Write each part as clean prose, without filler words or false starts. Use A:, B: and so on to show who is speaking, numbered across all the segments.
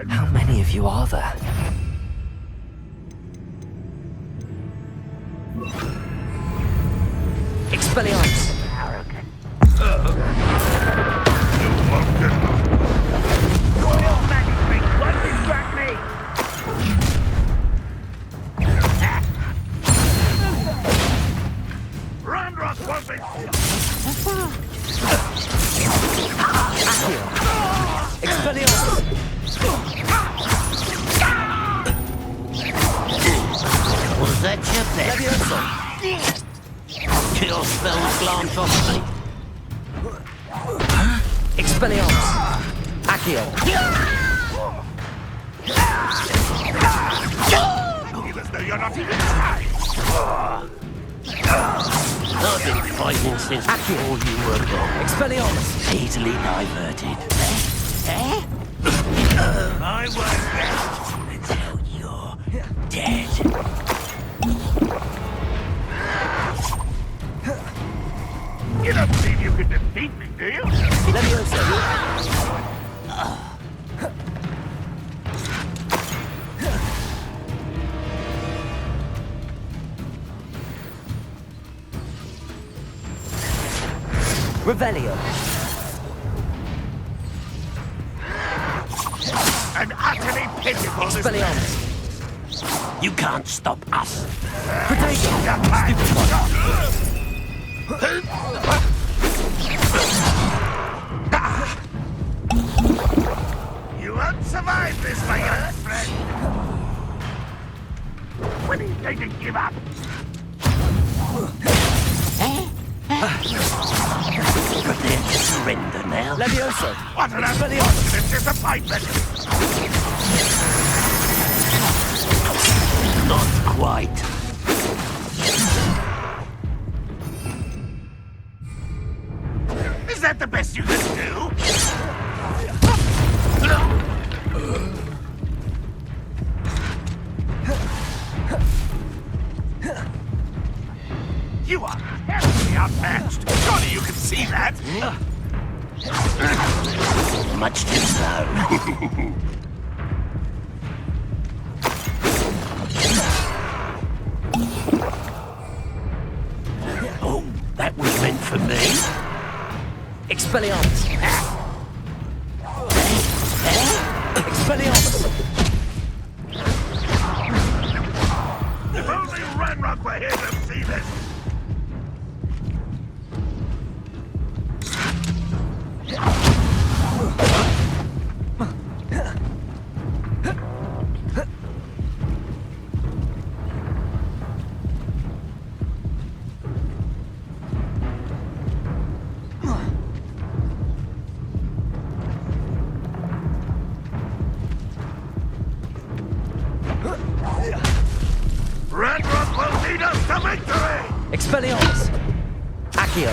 A: How many of you are there? Expelliarmus! Expelliarmus!
B: Was that your best?
A: Levioso!
B: Kill spells glance off me.
A: Expelliarmus! Accio!
C: You're not even alive!
B: I've been fighting since before you were born.
A: Expelliarmus!
B: Easily diverted.
C: I was
B: Until you're dead.
C: You don't believe you can defeat me, do you?
A: Levioso! Revelio!
C: And utterly pitiful this
A: Expelliarmus!
B: You can't stop us.
A: Protego! Stupid one!
C: You won't survive this, my young friend. When are you going to give up?
B: Prepare to surrender now.
A: Levioso!
C: What an unfortunate disappointment!
B: Not quite.
C: Is that the best you can do? You are terribly outmatched. Surely you can see that.
B: Much too slow. Oh, that was meant for me.
A: Expelliarmus! Expelliarmus!
C: If only Ranrock were here to see this. Ranrock will lead us to victory!
A: Expelliarmus! Accio!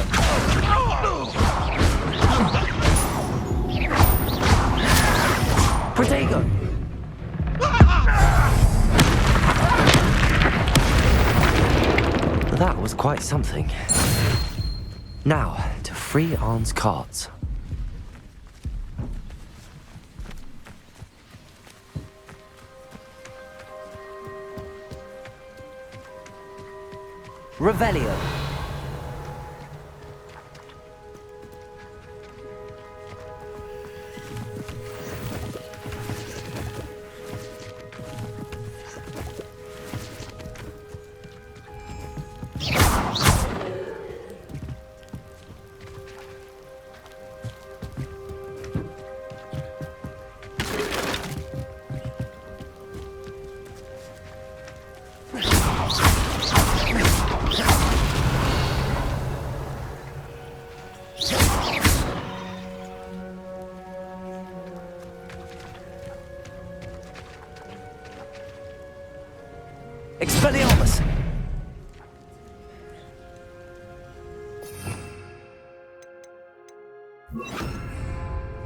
A: Protego! That was quite something. Now, to free Arn's cards. Revelio. Expelliarmus!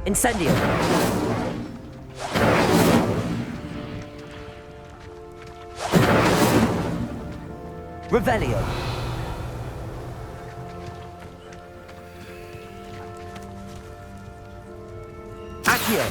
A: Incendio! Revelio! Accio!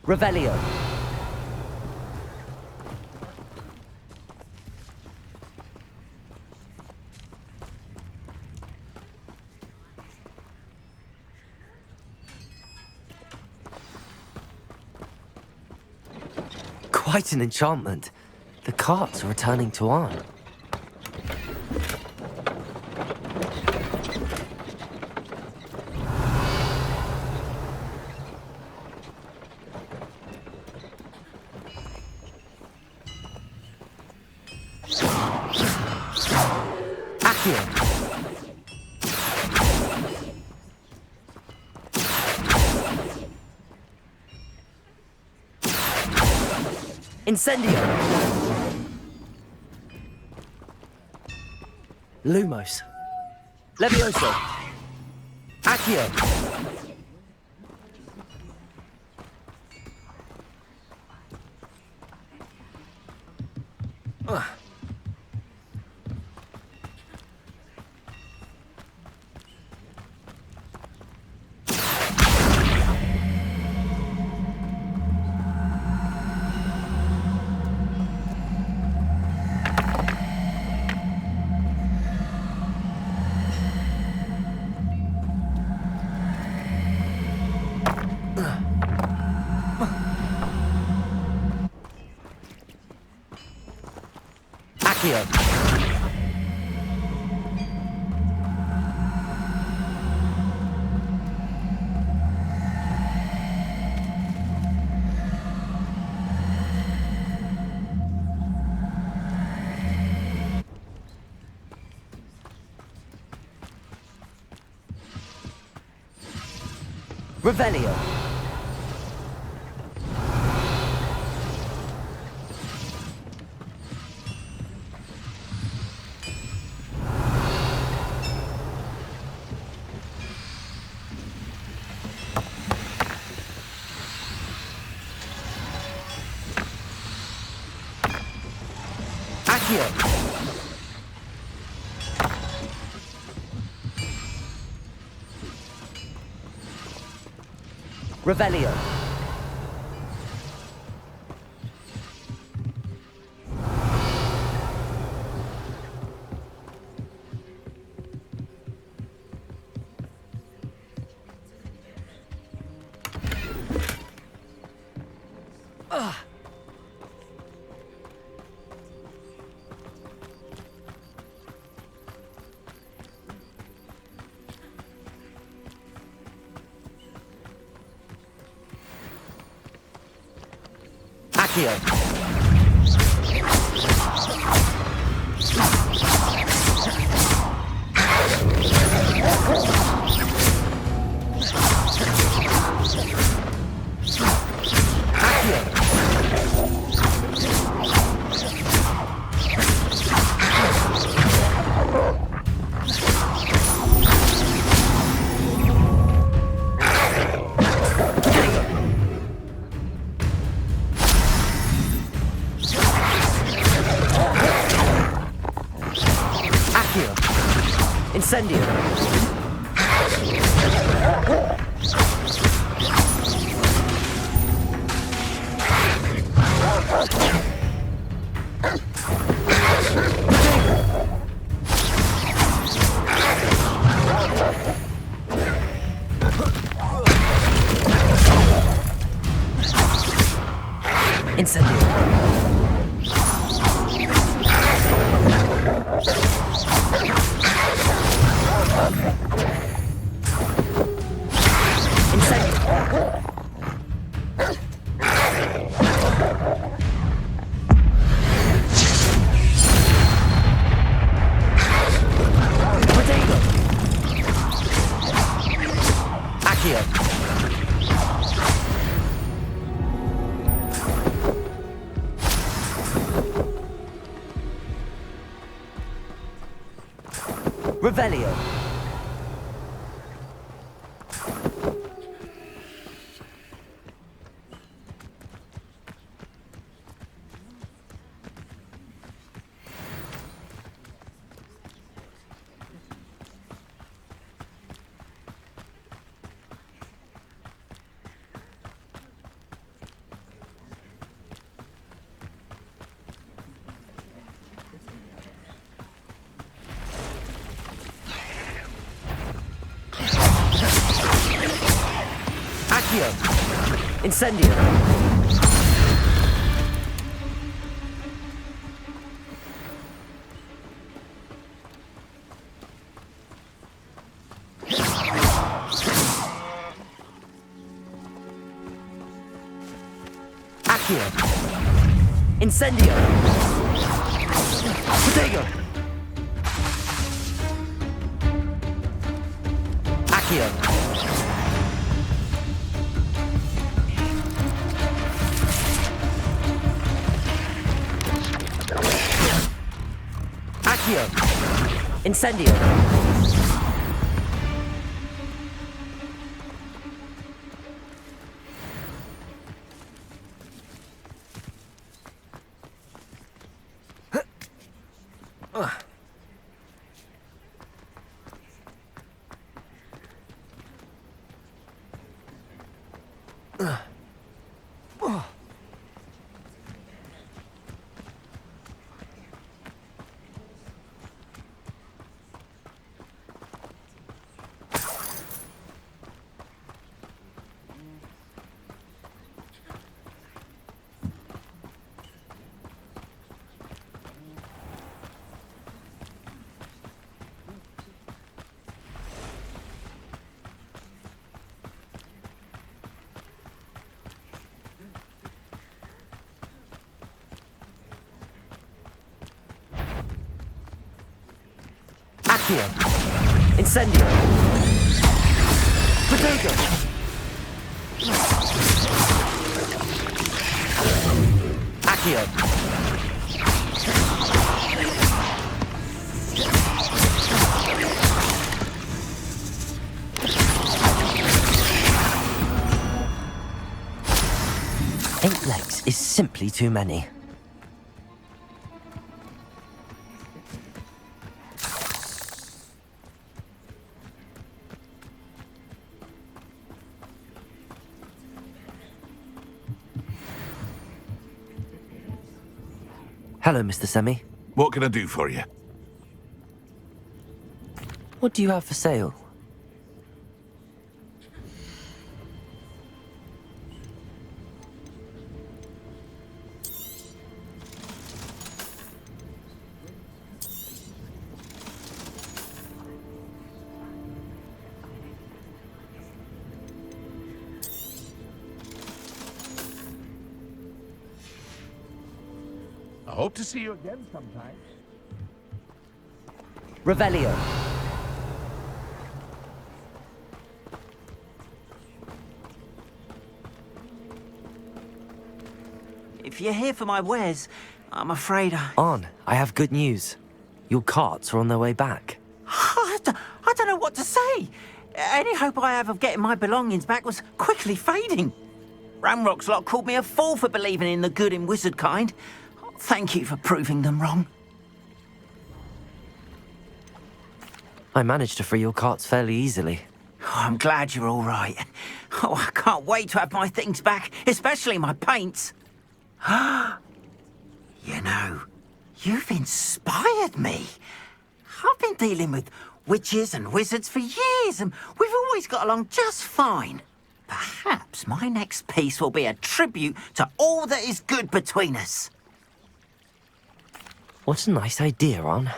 A: Revelio. Quite an enchantment. The carts are returning to Arn. Accio. Incendio. Lumos. Levioso. Accio. Accio. Revelio. Accio. Revelio. Accio. Incendio. Incendio. Revelio. Accio! Incendio! Accio! Incendio! Protego! Accio! Accio! Incendio! Accio! Incendio! Protego! Accio! Eight legs is simply too many. Hello, Mr. Semi.
C: What can I do for you?
A: What do you have for sale?
C: I hope to see you again sometime.
A: Revelio.
D: If you're here for my wares, I'm afraid
A: On, I have good news. Your carts are on their way back.
D: I don't know what to say. Any hope I have of getting my belongings back was quickly fading. Ramrock's lot called me a fool for believing in the good in wizard kind. Thank you for proving them wrong.
A: I managed to free your carts fairly easily.
D: Oh, I'm glad you're all right. Oh, I can't wait to have my things back, especially my paints. You know, you've inspired me. I've been dealing with witches and wizards for years, and we've always got along just fine. Perhaps my next piece will be a tribute to all that is good between us.
A: What a nice idea, Ron.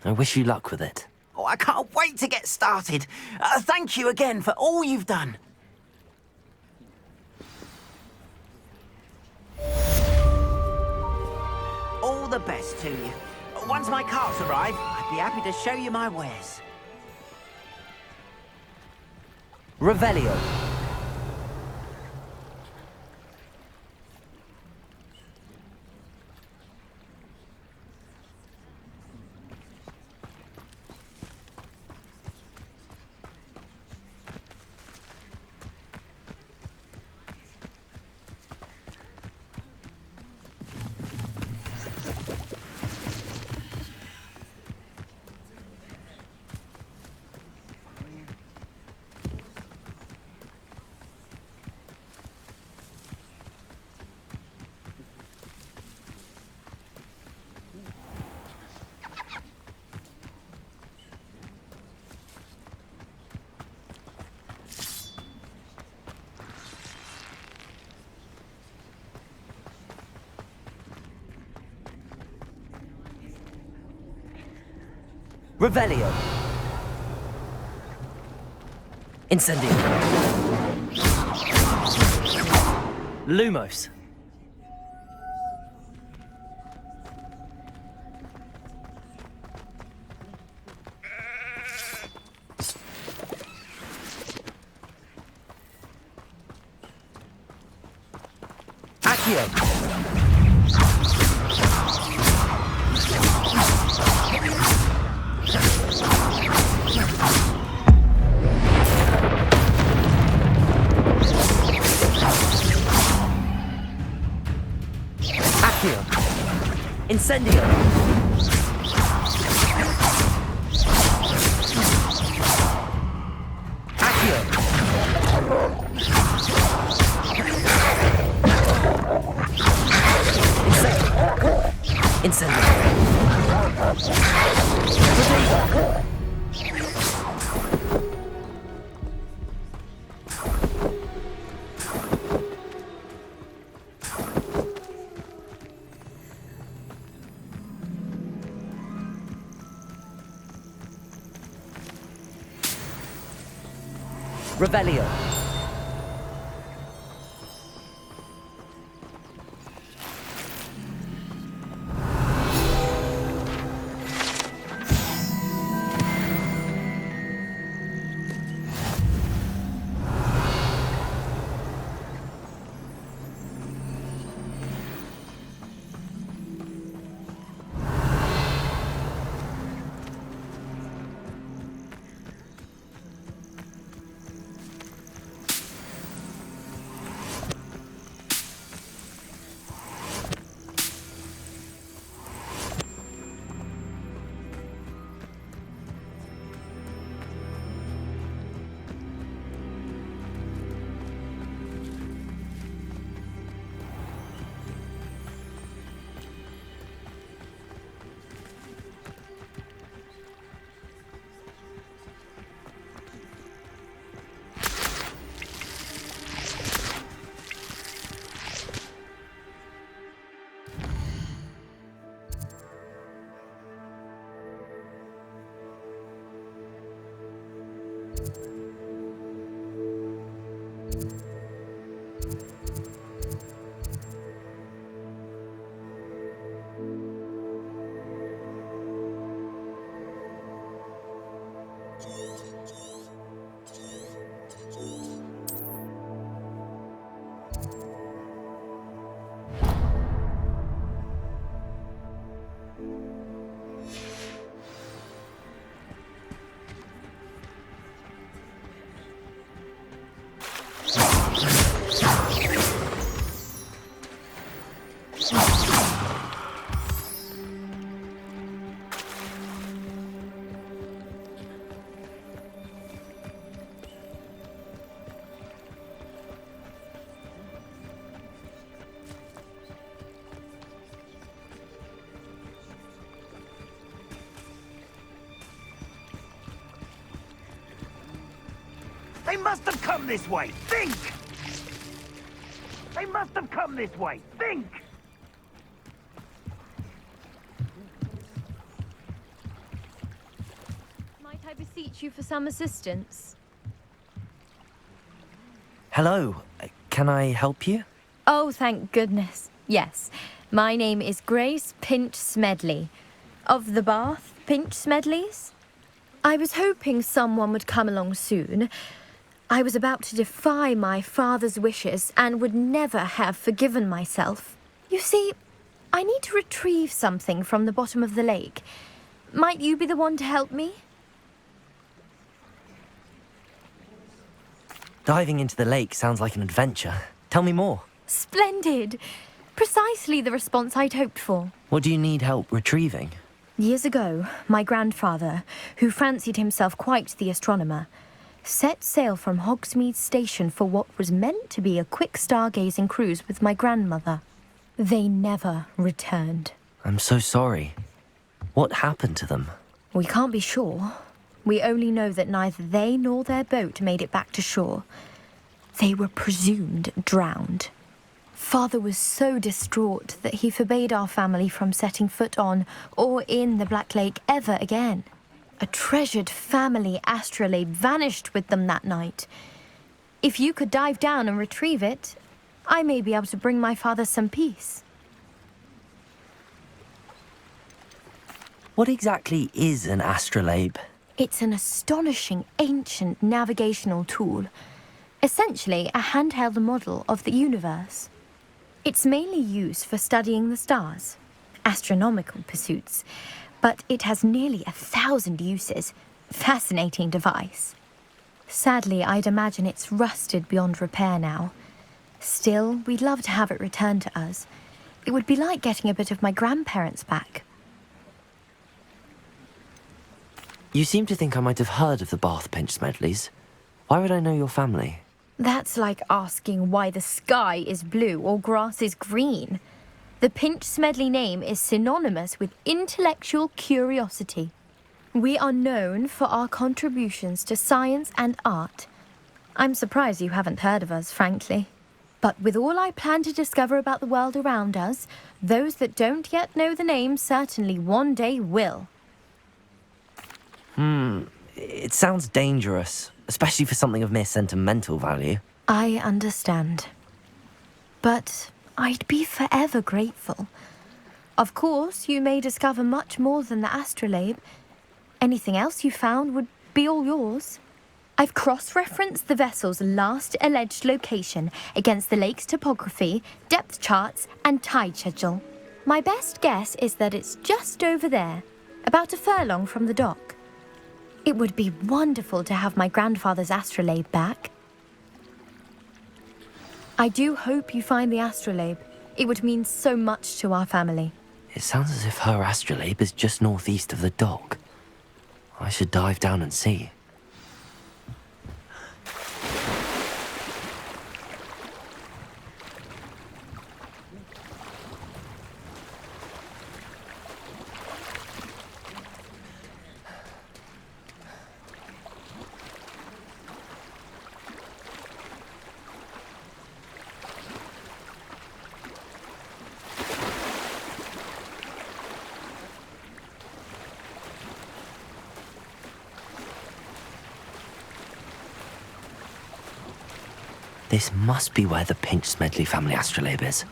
A: I wish you luck with it.
D: Oh, I can't wait to get started. Thank you again for all you've done. All the best to you. Once my carts arrive, I'd be happy to show you my wares.
A: Revelio. Revelio. Incendio. Lumos. Accio. Accio. Incendio. Accio. Incendio. Revelio.
C: They must have come this way. Think! They must have come this way. Think!
E: Might I beseech you for some assistance?
A: Hello. Can I help you?
E: Oh, thank goodness. Yes. My name is Grace Pinch Smedley. Of the Bath Pinch Smedleys? I was hoping someone would come along soon. I was about to defy my father's wishes and would never have forgiven myself. You see, I need to retrieve something from the bottom of the lake. Might you be the one to help me?
A: Diving into the lake sounds like an adventure. Tell me more.
E: Splendid! Precisely the response I'd hoped for.
A: What do you need help retrieving?
E: Years ago, my grandfather, who fancied himself quite the astronomer, set sail from Hogsmeade Station for what was meant to be a quick stargazing cruise with my grandmother. They never returned.
A: I'm so sorry. What happened to them?
E: We can't be sure. We only know that neither they nor their boat made it back to shore. They were presumed drowned. Father was so distraught that he forbade our family from setting foot on or in the Black Lake ever again. A treasured family astrolabe vanished with them that night. If you could dive down and retrieve it, I may be able to bring my father some peace.
A: What exactly is an astrolabe?
E: It's an astonishing ancient navigational tool. Essentially, a handheld model of the universe. It's mainly used for studying the stars, astronomical pursuits, but it has nearly 1,000 uses. Fascinating device. Sadly, I'd imagine it's rusted beyond repair now. Still, we'd love to have it returned to us. It would be like getting a bit of my grandparents back.
A: You seem to think I might have heard of the Bath Pinch Smedleys. Why would I know your family?
E: That's like asking why the sky is blue or grass is green. The Pinch Smedley name is synonymous with intellectual curiosity. We are known for our contributions to science and art. I'm surprised you haven't heard of us, frankly. But with all I plan to discover about the world around us, those that don't yet know the name certainly one day will.
A: It sounds dangerous, especially for something of mere sentimental value.
E: I understand. But I'd be forever grateful. Of course, you may discover much more than the astrolabe. Anything else you found would be all yours. I've cross-referenced the vessel's last alleged location against the lake's topography, depth charts, and tide schedule. My best guess is that it's just over there, about a furlong from the dock. It would be wonderful to have my grandfather's astrolabe back. I do hope you find the astrolabe. It would mean so much to our family.
A: It sounds as if her astrolabe is just northeast of the dock. I should dive down and see. This must be where the Pinch Smedley family astrolabe is.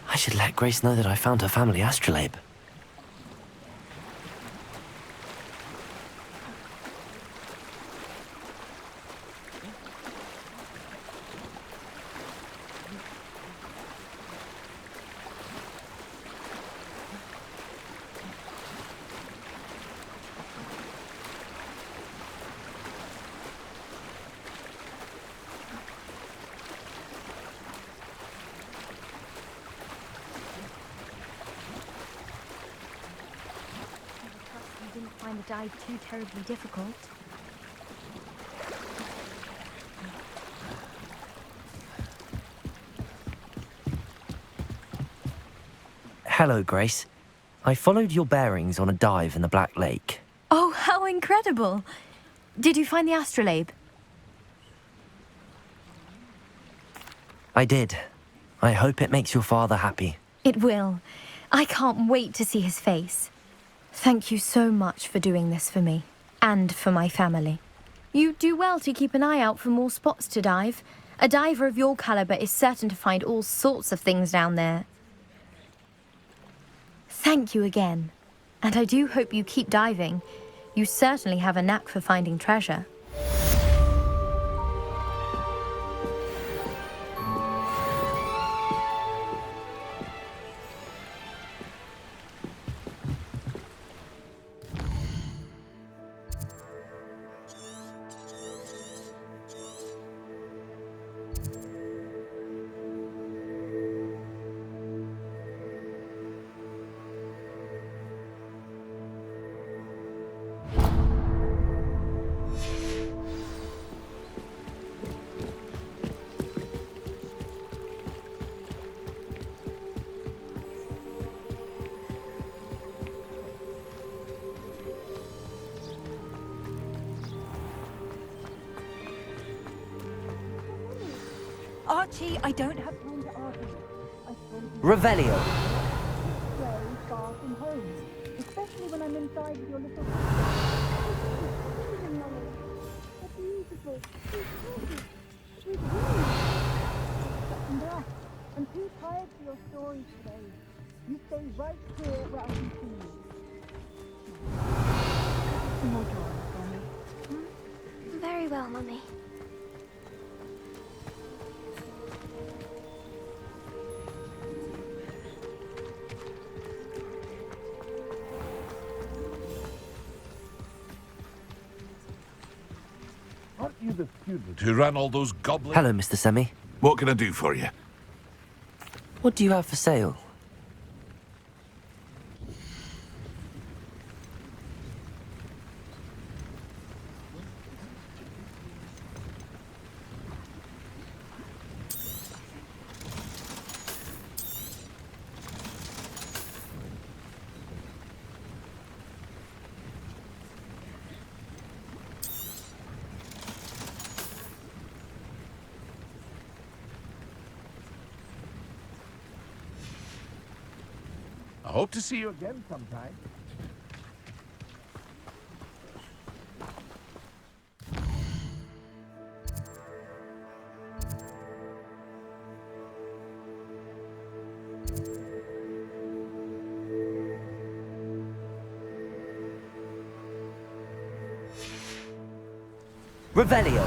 A: I should let Grace know that I found her family astrolabe.
E: Didn't find the dive too terribly difficult.
A: Hello, Grace. I followed your bearings on a dive in the Black Lake.
E: Oh, how incredible! Did you find the astrolabe?
A: I did. I hope it makes your father happy.
E: It will. I can't wait to see his face. Thank you so much for doing this for me, and for my family. You do well to keep an eye out for more spots to dive. A diver of your caliber is certain to find all sorts of things down there. Thank you again. And I do hope you keep diving. You certainly have a knack for finding treasure.
F: Archie, I don't have time to argue.
A: Revelio.
F: Play, bath, and home. Especially when I'm inside with your little... They're beautiful. And I'm too tired for your stories today. You stay right here where I can see you. Some more drawings for me.
G: Very well, Mummy.
C: Aren't you the student who ran all those goblins?
A: Hello, Mr. Semi.
C: What can I do for you?
A: What do you have for sale?
C: I hope to see you again sometime.
A: Revelio.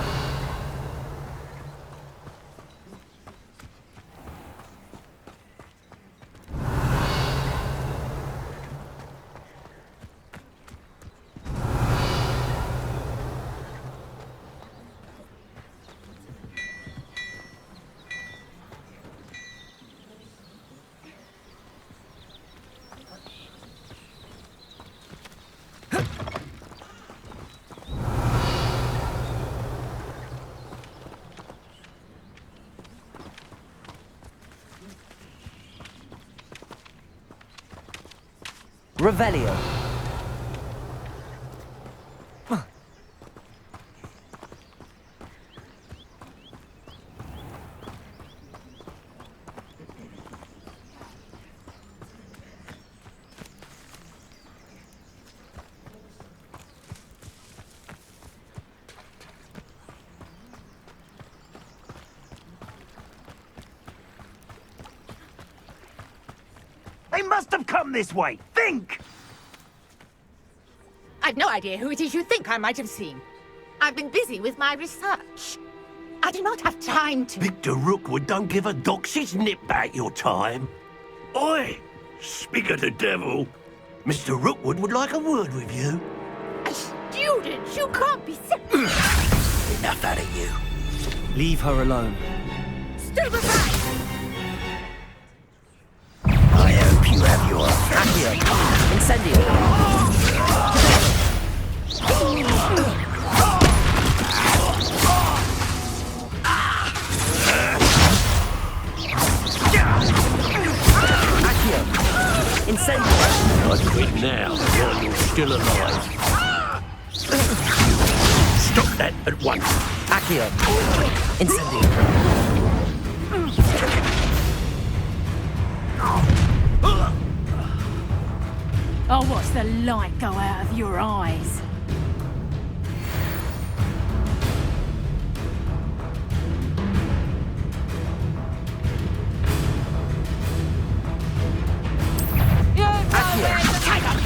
A: Revelio.
B: They must have come this way. Think!
H: I've no idea who it is you think I might have seen. I've been busy with my research. I do not have time to...
B: Victor Rookwood don't give a doxy's nip back your time. Oi! Speak of the devil. Mr. Rookwood would like a word with you.
H: A student? You can't be sick.
B: Enough out of you.
A: Leave her alone.
H: Stupefy!
B: I hope you have your...
A: Accio. Incendio. Accio. Incendio.
B: I'd quit now while you're still alive. Stop that at once.
A: Accio. Incendio.
H: light go out of your eyes.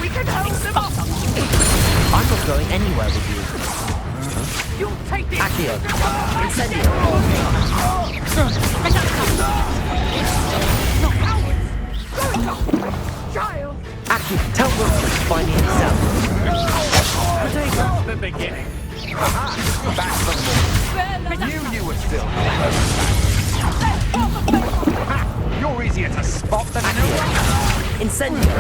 H: We can hold them off.
A: I'm not going anywhere with you.
H: You'll take this.
A: Accio, incendio.
H: Child.
A: Accio, tell Wilson to find me himself.
C: Take us to the beginning. Aha! Back from the Knew you were still there. Ha! You're easier to spot than anyone.
A: Incendio.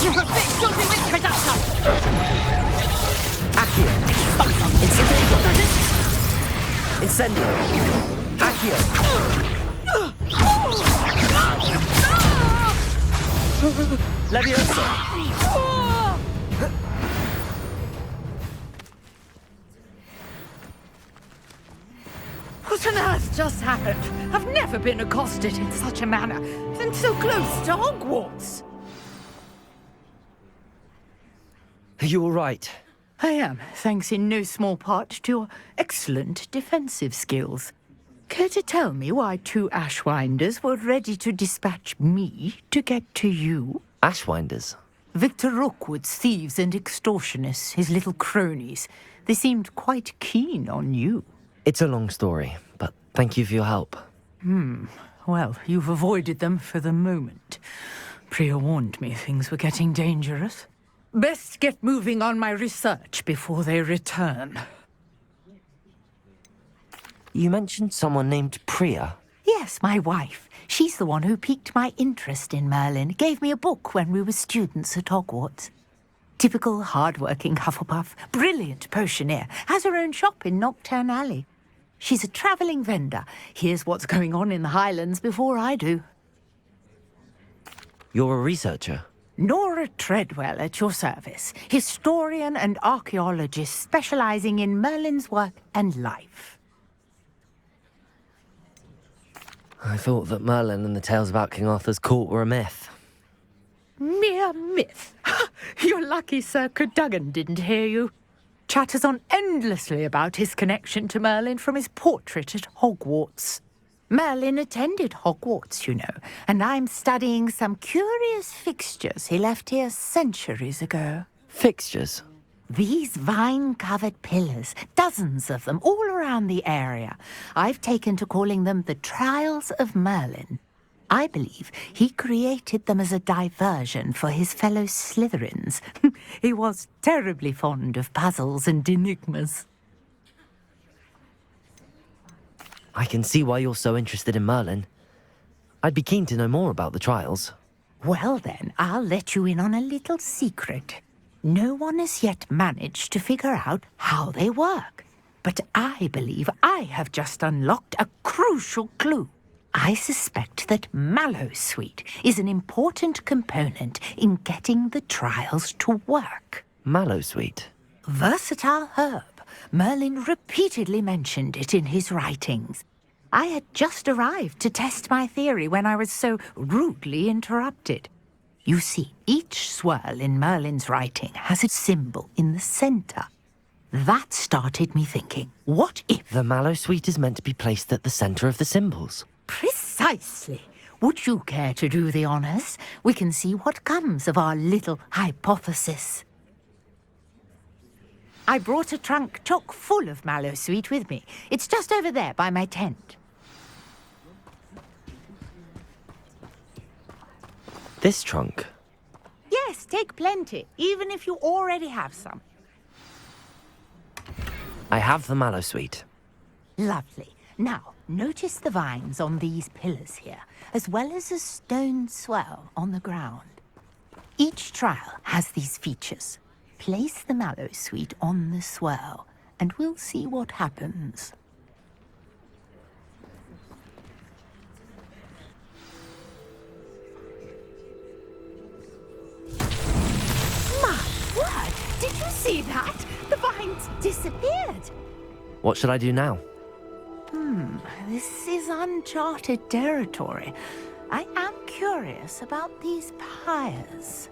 H: You're a bit filthy with production.
A: Accio. Incendio. Incendio. Accio. Leviosa.
H: What on earth just happened? I've never been accosted in such a manner, and so close to Hogwarts.
A: Are you all right?
H: I am, thanks in no small part to your excellent defensive skills. Care to tell me why 2 Ashwinders were ready to dispatch me to get to you?
A: Ashwinders.
H: Victor Rookwood's thieves and extortionists, his little cronies. They seemed quite keen on you.
A: It's a long story, but thank you for your help.
H: Well, you've avoided them for the moment. Priya warned me things were getting dangerous. Best get moving on my research before they return.
A: You mentioned someone named Priya.
H: Yes, my wife. She's the one who piqued my interest in Merlin. Gave me a book when we were students at Hogwarts. Typical hard-working Hufflepuff, brilliant potioneer, has her own shop in Knockturn Alley. She's a travelling vendor. Hears what's going on in the Highlands before I do.
A: You're a researcher.
H: Nora Treadwell at your service, historian and archaeologist specialising in Merlin's work and life.
A: I thought that Merlin and the tales about King Arthur's court were a myth.
H: Mere myth. You're lucky Sir Cadogan didn't hear you. Chatters on endlessly about his connection to Merlin from his portrait at Hogwarts. Merlin attended Hogwarts, you know, and I'm studying some curious fixtures he left here centuries ago.
A: Fixtures?
H: These vine-covered pillars, dozens of them, all around the area. I've taken to calling them the Trials of Merlin. I believe he created them as a diversion for his fellow Slytherins. He was terribly fond of puzzles and enigmas.
A: I can see why you're so interested in Merlin. I'd be keen to know more about the trials.
H: Well then, I'll let you in on a little secret. No one has yet managed to figure out how they work. But I believe I have just unlocked a crucial clue. I suspect that Mallowsweet is an important component in getting the trials to work.
A: Mallowsweet?
H: Versatile herb. Merlin repeatedly mentioned it in his writings. I had just arrived to test my theory when I was so rudely interrupted. You see, each swirl in Merlin's writing has a symbol in the centre. That started me thinking, what if...
A: The Mallowsweet is meant to be placed at the centre of the symbols.
H: Precisely. Would you care to do the honours? We can see what comes of our little hypothesis. I brought a trunk chock full of Mallowsweet with me. It's just over there by my tent.
A: This trunk?
H: Yes, take plenty, even if you already have some.
A: I have the Mallowsweet.
H: Lovely. Now, notice the vines on these pillars here, as well as a stone swell on the ground. Each trial has these features. Place the Mallowsweet on the swell, and we'll see what happens. My word! Did you see that? The vines disappeared.
A: What should I do now?
H: This is uncharted territory. I am curious about these pyres.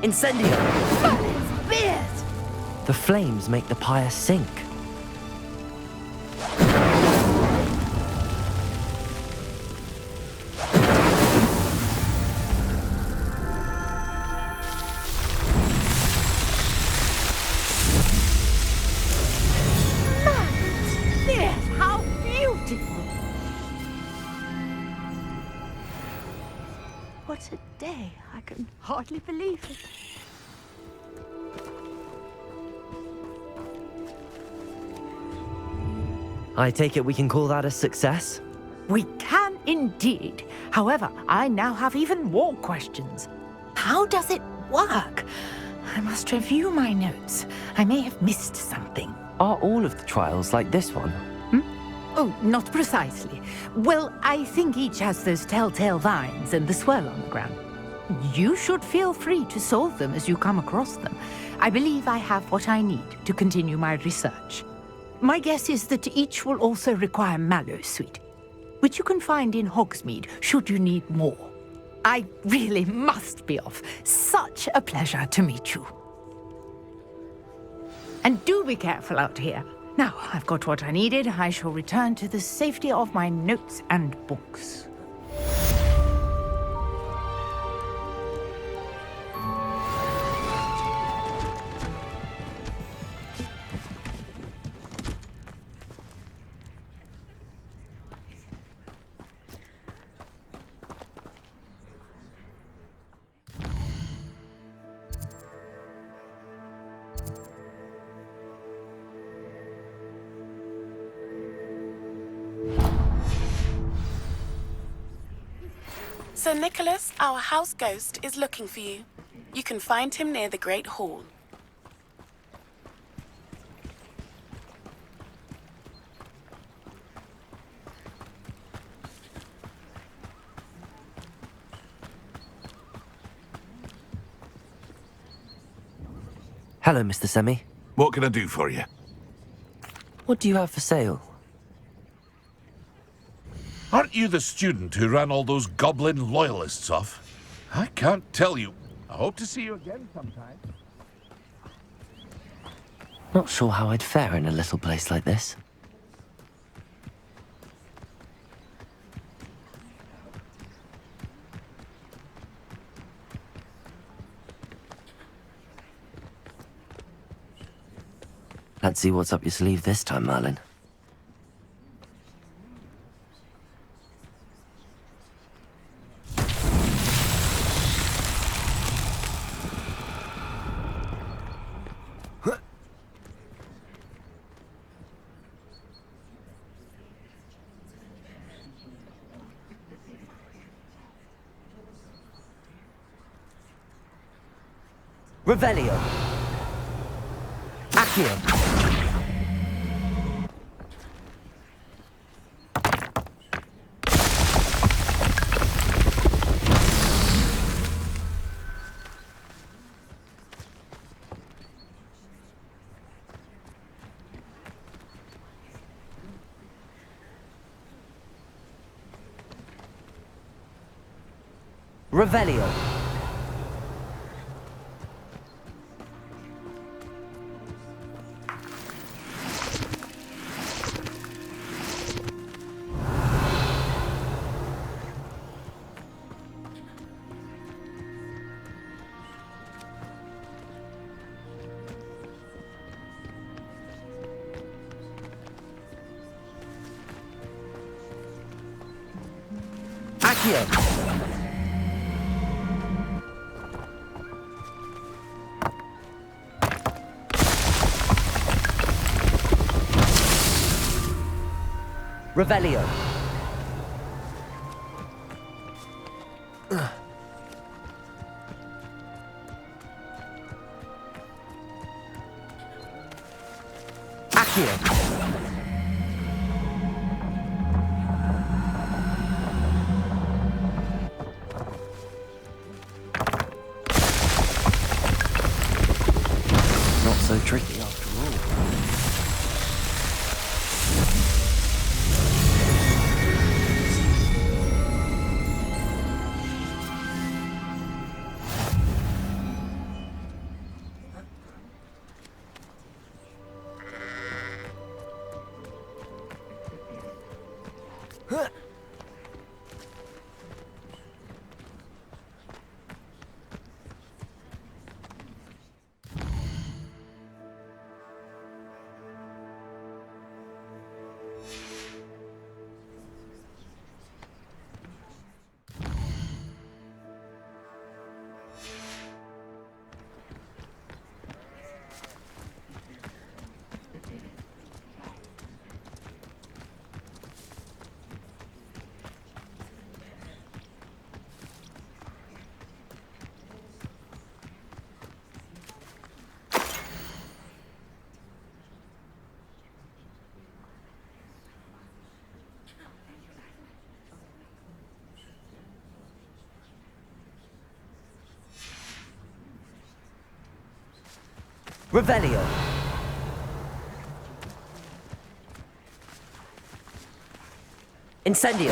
A: Incendio! The flames make the pyre sink.
H: How beautiful! What a day. I can hardly believe it.
A: I take it we can call that a success?
H: We can indeed. However, I now have even more questions. How does it work? I must review my notes. I may have missed something.
A: Are all of the trials like this one?
H: Oh, not precisely. Well, I think each has those telltale vines and the swirl on the ground. You should feel free to solve them as you come across them. I believe I have what I need to continue my research. My guess is that each will also require mallow sweet, which you can find in Hogsmeade should you need more. I really must be off. Such a pleasure to meet you. And do be careful out here. Now, I've got what I needed. I shall return to the safety of my notes and books.
G: Sir Nicholas, our house ghost, is looking for you. You can find him near the Great Hall.
A: Hello, Mr. Semi.
B: What can I do for you?
A: What do you have for sale?
I: Aren't you the student who ran all those goblin loyalists off? I can't tell you. I hope to see you again sometime.
A: Not sure how I'd fare in a little place like this. Let's see what's up your sleeve this time, Merlin. Revelio. Accio. Revelio. Accio. Revelio. Accio. Not so tricky after all. Revelio. Incendio.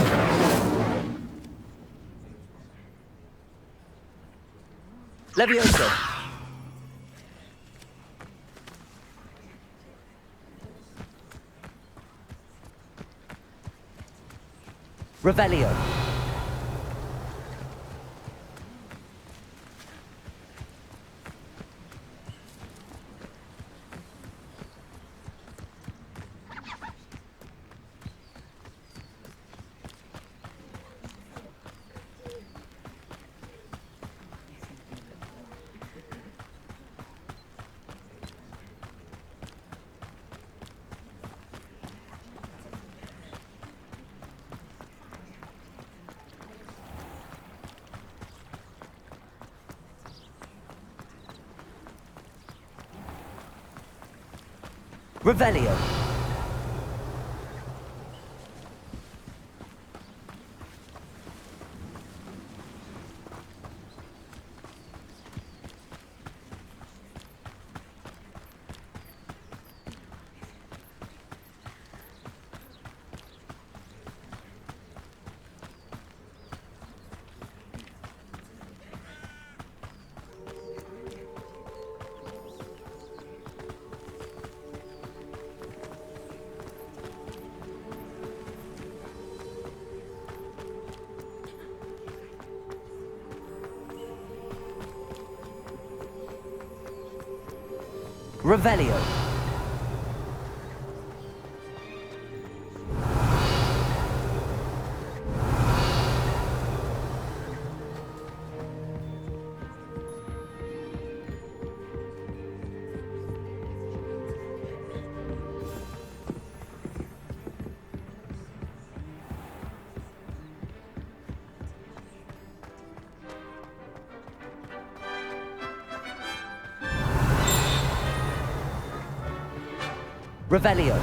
A: Levioso. Revelio. Revelio. Revelio. Revelio.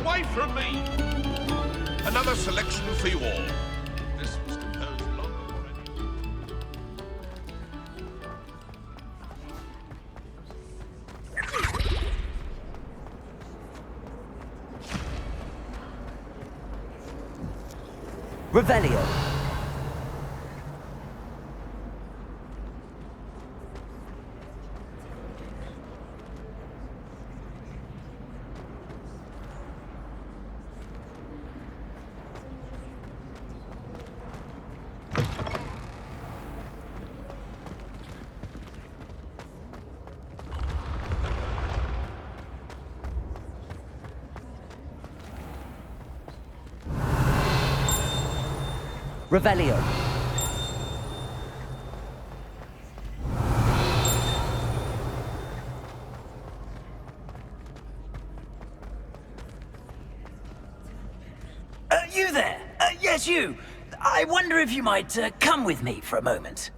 I: away from me! Another selection for you all. This was composed long before
A: Revelio. Revelio.
D: You there? Yes, you. I wonder if you might come with me for a moment.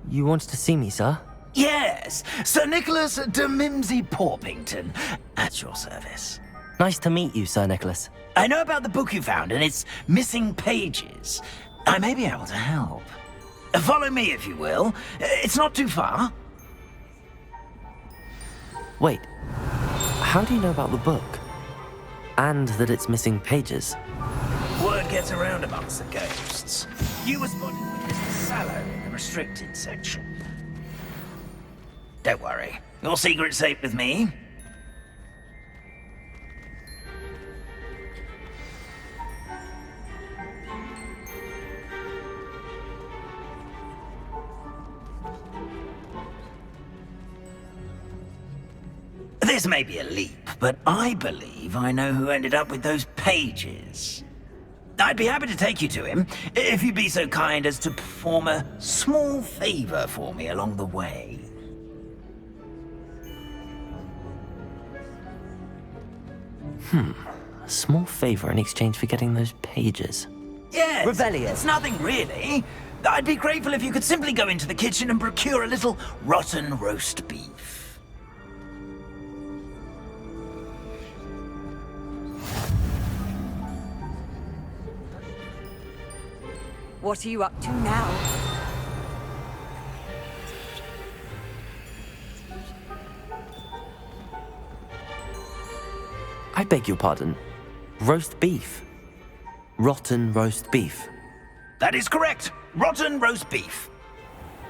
A: You wanted to see me, sir?
D: Yes, Sir Nicholas de Mimsy Porpington, at your service.
A: Nice to meet you, Sir Nicholas.
D: I know about the book you found and its missing pages. I may be able to help. Follow me, if you will. It's not too far.
A: Wait, how do you know about the book? And that it's missing pages?
D: Word gets around amongst the ghosts. You were spotted with Mr. Sallow in the restricted section. Don't worry. Your secret's safe with me. This may be a leap, but I believe I know who ended up with those pages. I'd be happy to take you to him, if you'd be so kind as to perform a small favor for me along the way.
A: A small favor in exchange for getting those pages.
D: Yes,
A: Revelio.
D: It's nothing really. I'd be grateful if you could simply go into the kitchen and procure a little rotten roast beef.
H: What are you up to now?
A: I beg your pardon. Roast beef. Rotten roast beef.
D: That is correct. Rotten roast beef.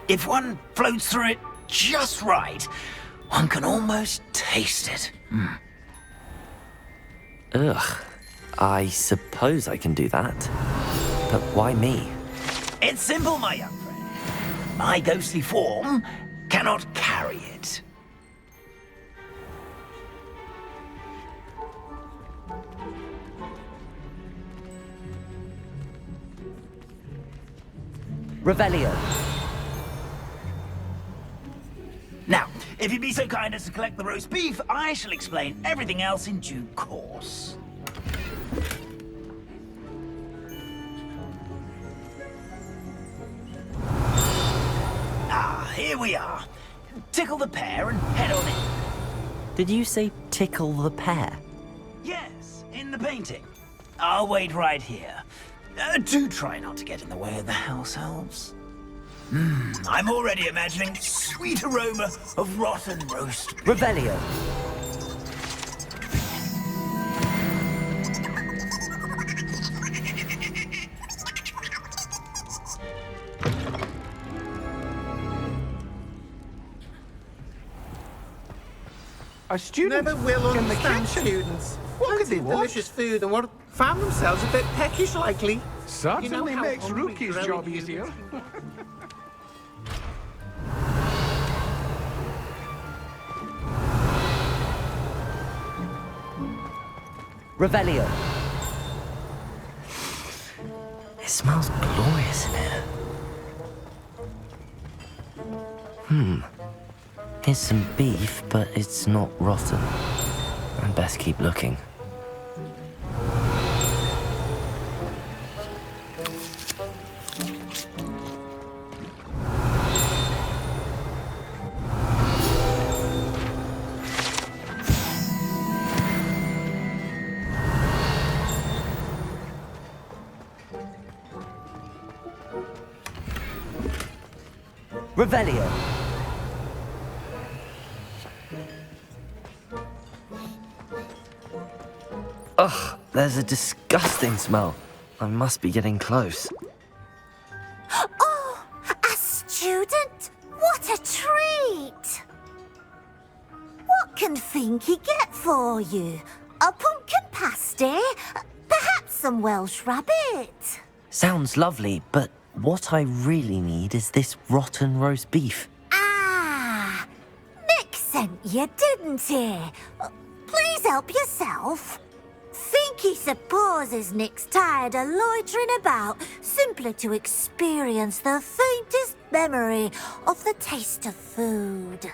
D: If one floats through it just right, one can almost taste it.
A: Ugh. I suppose I can do that. But why me?
D: It's simple, my young friend. My ghostly form cannot carry it.
A: Revelio.
D: Now, if you'd be so kind as to collect the roast beef, I shall explain everything else in due course. Ah, here we are. Tickle the pear and head on in.
A: Did you say tickle the pear?
D: Yes, in the painting. I'll wait right here. Do try not to get in the way of the house elves. I'm already imagining sweet aroma of rotten roast beef.
A: Revelio.
C: A student
J: Never will
C: in the
J: understand
C: kitchen.
J: students.
C: What could
J: Plenty
C: they
J: of
C: want?
J: delicious food and what found themselves a bit peckish likely.
C: Certainly
J: You know how
C: makes
J: hungry
C: Rookie's
J: growing
C: job
J: humans
C: easier.
J: can get.
A: Revelio. It smells glorious in here. Here's some beef, but it's not rotten. I'd best keep looking. Revelio. Ugh, there's a disgusting smell. I must be getting close.
F: Oh, a student? What a treat! What can Finky get for you? A pumpkin pasty? Perhaps some Welsh rabbit?
A: Sounds lovely, but what I really need is this rotten roast beef.
F: Ah, Nick sent you, didn't he? Please help yourself. Finky supposes Nick's tired of loitering about simply to experience the faintest memory of the taste of food.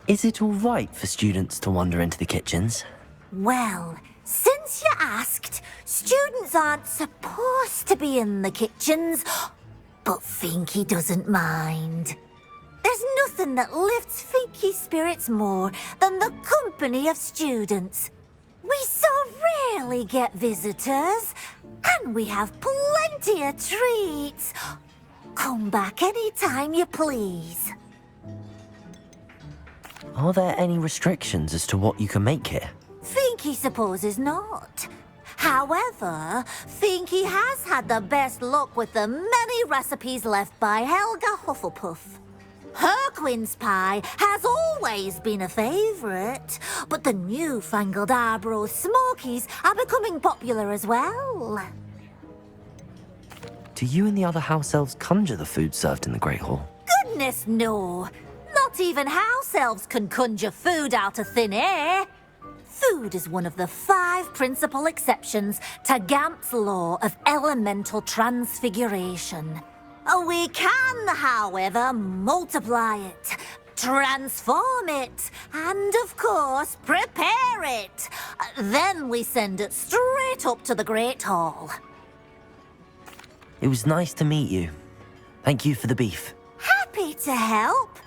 A: Is it all right for students to wander into the kitchens?
F: Well, since you asked, students aren't supposed to be in the kitchens, but Finky doesn't mind. There's nothing that lifts Finky's spirits more than the company of students. We so rarely get visitors, and we have plenty of treats. Come back any time you please.
A: Are there any restrictions as to what you can make here?
F: Finky supposes not. However, Finky has had the best luck with the many recipes left by Helga Hufflepuff. Her quince pie has always been a favourite, but the newfangled Arbroath Smokies are becoming popular as well.
A: Do you and the other house elves conjure the food served in the Great Hall?
F: Goodness no! Not even house elves can conjure food out of thin air. Food is one of the 5 principal exceptions to Gamp's law of elemental transfiguration. We can, however, multiply it, transform it, and, of course, prepare it. Then we send it straight up to the Great Hall.
A: It was nice to meet you. Thank you for the beef.
F: Happy to help,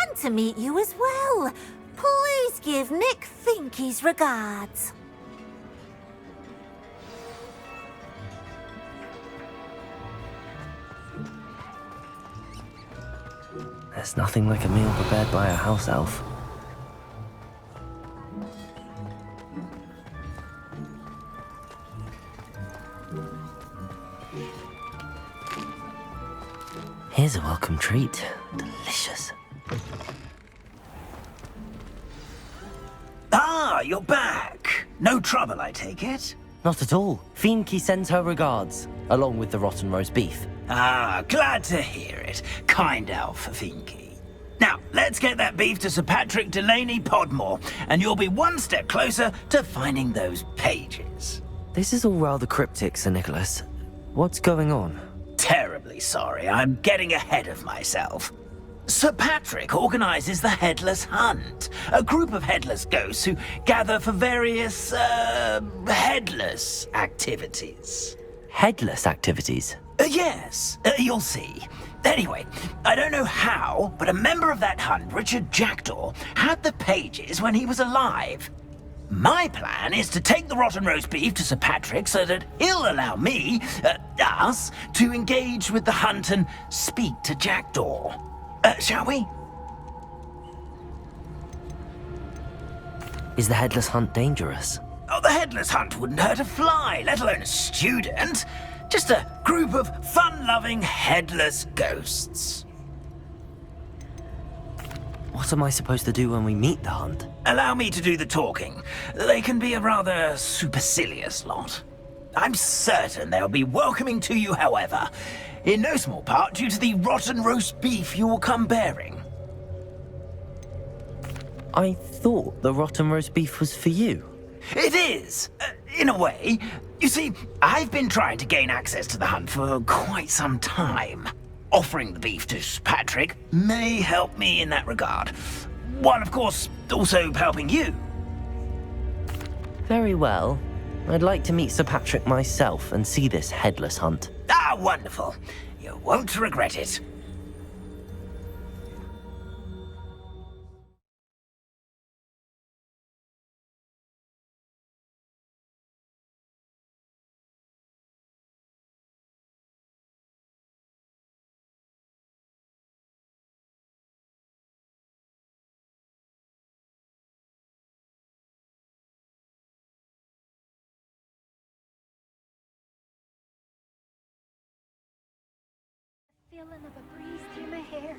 F: and to meet you as well. Please give Nick Finky's regards.
A: There's nothing like a meal prepared by a house elf. Here's a welcome treat. Delicious.
K: Ah, you're back. No trouble, I take it?
A: Not at all. Finky sends her regards, along with the rotten roast beef.
K: Ah, glad to hear it. Kind elf, Finky. Now, let's get that beef to Sir Patrick Delaney Podmore, and you'll be one step closer to finding those pages.
A: This is all rather cryptic, Sir Nicholas. What's going on?
K: Terribly sorry, I'm getting ahead of myself. Sir Patrick organises the Headless Hunt, a group of headless ghosts who gather for various, headless activities.
A: Headless activities?
K: Yes, you'll see. Anyway, I don't know how, but a member of that hunt, Richard Jackdaw, had the pages when he was alive. My plan is to take the rotten roast beef to Sir Patrick so that he'll allow me, us, to engage with the hunt and speak to Jackdaw. Shall we?
A: Is the Headless Hunt dangerous?
K: Oh, the Headless Hunt wouldn't hurt a fly, let alone a student. Just a group of fun-loving headless ghosts.
A: What am I supposed to do when we meet the hunt?
K: Allow me to do the talking. They can be a rather supercilious lot. I'm certain they'll be welcoming to you, however, in no small part due to the rotten roast beef you will come bearing.
A: I thought the rotten roast beef was for you.
K: It is, in a way. You see, I've been trying to gain access to the hunt for quite some time. Offering the beef to Sir Patrick may help me in that regard. While, of course, also helping you.
A: Very well. I'd like to meet Sir Patrick myself and see this Headless Hunt.
K: Ah, wonderful. You won't regret it.
H: Feeling of a breeze through my hair.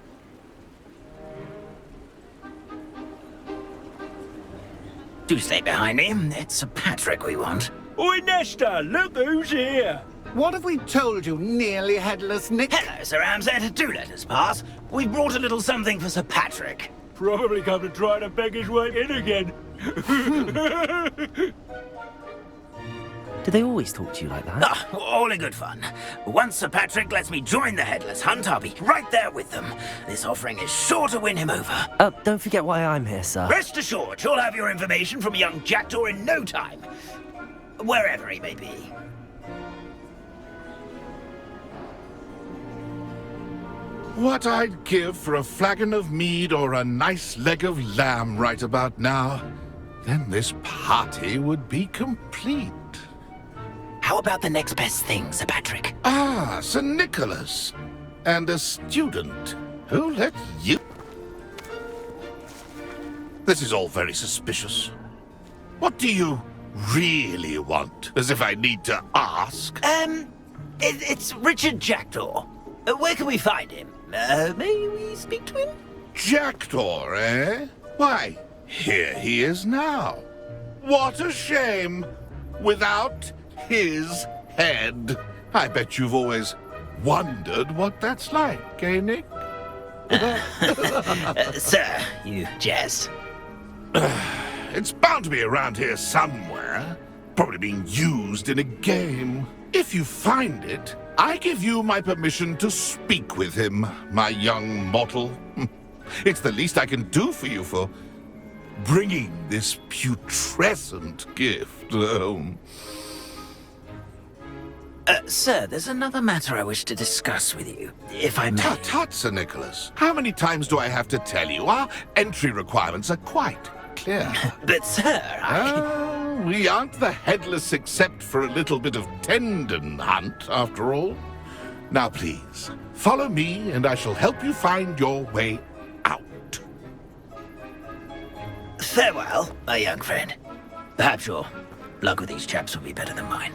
K: Do stay behind me. It's Sir Patrick we want.
J: Oi, Nesta, look who's here. What have we told you, nearly headless Nick?
K: Hello, Sir Ramsed. Do let us pass. We brought a little something for Sir Patrick.
J: Probably come to try to beg his way in again.
A: Do they always talk to you like that?
K: Ah, all in good fun. Once Sir Patrick lets me join the Headless Hunt, I'll be right there with them. This offering is sure to win him over.
A: Don't forget why I'm here, sir.
K: Rest assured, you'll have your information from a young jackdaw in no time. Wherever he may be.
I: What I'd give for a flagon of mead or a nice leg of lamb right about now. Then this party would be complete.
K: How about the next best thing, Sir Patrick?
I: Ah, Sir Nicholas. And a student. Who let you... This is all very suspicious. What do you really want? As if I need to ask.
K: It's Richard Jackdaw. Where can we find him? May we speak to him?
I: Jackdaw, eh? Why, here he is now. What a shame. Without his head. I bet you've always wondered what that's like, eh, Nick?
K: Sir, you jest.
I: It's bound to be around here somewhere. Probably being used in a game. If you find it, I give you my permission to speak with him, my young mortal. It's the least I can do for you for bringing this putrescent gift home.
K: Sir, there's another matter I wish to discuss with you, if I may.
I: Tut, tut, Sir Nicholas. How many times do I have to tell you? Our entry requirements are quite clear.
K: But, sir,
I: we aren't the headless except for a little bit of tendon hunt, after all. Now, please, follow me, and I shall help you find your way out.
K: Farewell, my young friend. Perhaps your luck with these chaps will be better than mine.